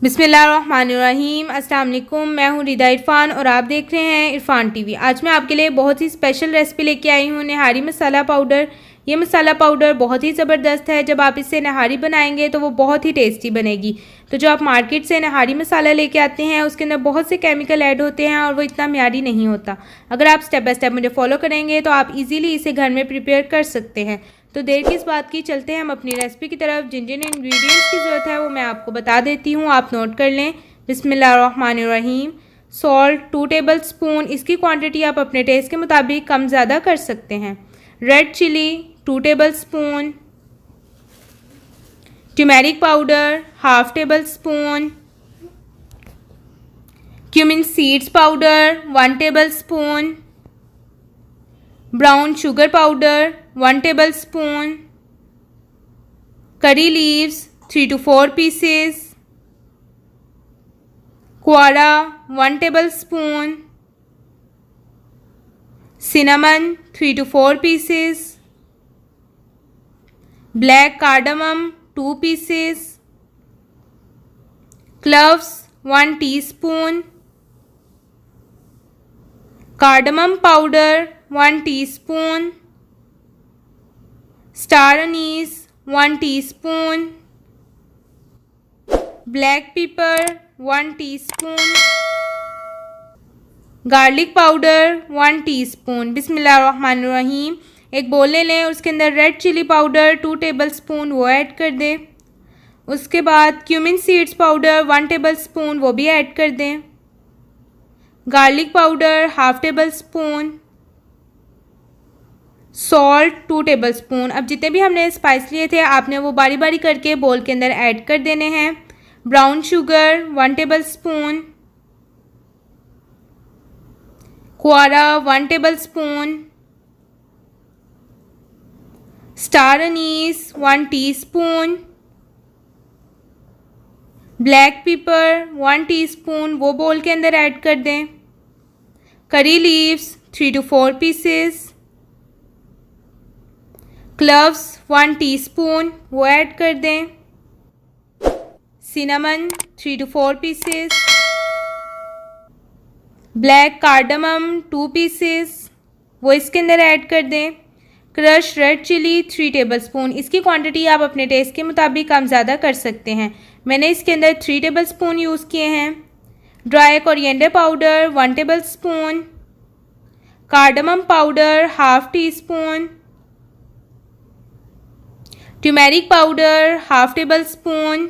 बिस्मिल्लाहिर्रहमानिर्रहीम। अस्सलाम वालेकुम। मैं हूँ रिदा इरफान और आप देख रहे हैं इरफान टीवी। आज मैं आपके लिए बहुत ही स्पेशल रेसिपी लेके आई हूँ, नहारी मसाला पाउडर। ये मसाला पाउडर बहुत ही ज़बरदस्त है। जब आप इससे नहारी बनाएंगे तो वो बहुत ही टेस्टी बनेगी। तो जो आप मार्केट से नहारी मसाला लेके आते हैं उसके अंदर बहुत से केमिकल ऐड होते हैं और वो इतना म्यारी नहीं होता। अगर आप स्टेप बाय स्टेप मुझे फॉलो करेंगे तो आप इजीली इसे घर में प्रिपेयर कर सकते हैं। तो देर किस बात की, चलते हैं हम अपनी रेसिपी की तरफ। जिन जिन इंग्रेडिएंट्स की ज़रूरत है वो मैं आपको बता देती हूँ, आप नोट कर लें। बिस्मिल्लाहिर्रहमानिर्रहीम। सॉल्ट 2 टेबल स्पून, इसकी क्वांटिटी आप अपने टेस्ट के मुताबिक कम ज़्यादा कर सकते हैं। Red chilli 2 tablespoon. Turmeric powder 1/2 tablespoon. Cumin seeds powder 1 tablespoon. Brown sugar powder 1 tablespoon. Curry leaves 3 to 4 pieces. कोआरा 1 tablespoon. Cinnamon 3 to 4 pieces. Black cardamom 2 pieces. Cloves 1 teaspoon. Cardamom powder 1 teaspoon. Star anise 1 teaspoon. Black pepper 1 teaspoon. Garlic powder 1 teaspoon. बिस्मिल्लाहिर्रहमानिर्रहीम। एक bowl ले लें, उसके अंदर red chilli powder 2 tablespoon वो add कर दें। उसके बाद cumin seeds powder 1 tablespoon वो भी ऐड कर दें। Garlic powder 1/2 tablespoon. Salt 2 tablespoon. अब जितने भी हमने स्पाइस लिए थे आपने वो बारी बारी करके बोल के अंदर ऐड कर देने हैं। Brown sugar 1 tablespoon. कोआरा 1 tablespoon. Star anise 1 teaspoon. Black pepper 1 teaspoon वो बोल के अंदर ऐड कर दें। Curry leaves 3 to 4 pieces. Cloves 1 teaspoon वो ऐड कर दें। Cinnamon 3 to 4 pieces. Black cardamom 2 pieces वो इसके अंदर ऐड कर दें। Crush red chilli 3 tablespoon, इसकी क्वांटिटी आप अपने टेस्ट के मुताबिक कम ज़्यादा कर सकते हैं। मैंने इसके अंदर 3 टेबल स्पून यूज़ किए हैं। Dry coriander powder 1 table spoon. Cardamom powder 1/2 teaspoon. Turmeric powder 1/2 tablespoon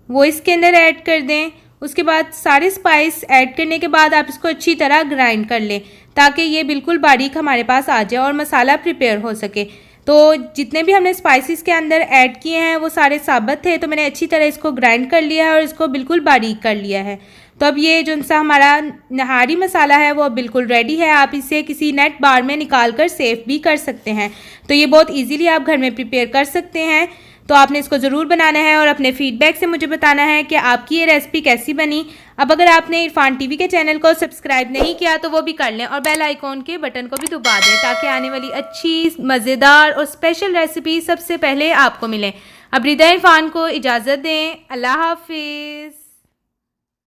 वो इसके अंदर ऐड कर दें। उसके बाद सारे स्पाइस ऐड करने के बाद आप इसको अच्छी तरह ग्राइंड कर लें ताकि ये बिल्कुल बारीक हमारे पास आ जाए और मसाला प्रिपेयर हो सके। तो जितने भी हमने स्पाइसेस के अंदर ऐड किए हैं वो सारे साबुत थे, तो मैंने अच्छी तरह इसको ग्राइंड कर लिया है और इसको बिल्कुल बारीक कर लिया है। तो अब ये जो सा हमारा नहारी मसाला है वो बिल्कुल रेडी है। आप इसे किसी नेट बार में निकाल कर सेव भी कर सकते हैं। तो ये बहुत ईजीली आप घर में प्रिपेयर कर सकते हैं। तो आपने इसको ज़रूर बनाना है और अपने फीडबैक से मुझे बताना है कि आपकी ये रेसिपी कैसी बनी। अब अगर आपने इरफान टीवी के चैनल को सब्सक्राइब नहीं किया तो वो भी कर लें और बेल आइकॉन के बटन को भी दबा दें ताकि आने वाली अच्छी, मज़ेदार और स्पेशल रेसिपी सबसे पहले आपको मिले। अब रिदा इरफान को इजाज़त दें। अल्लाह हाफिज़।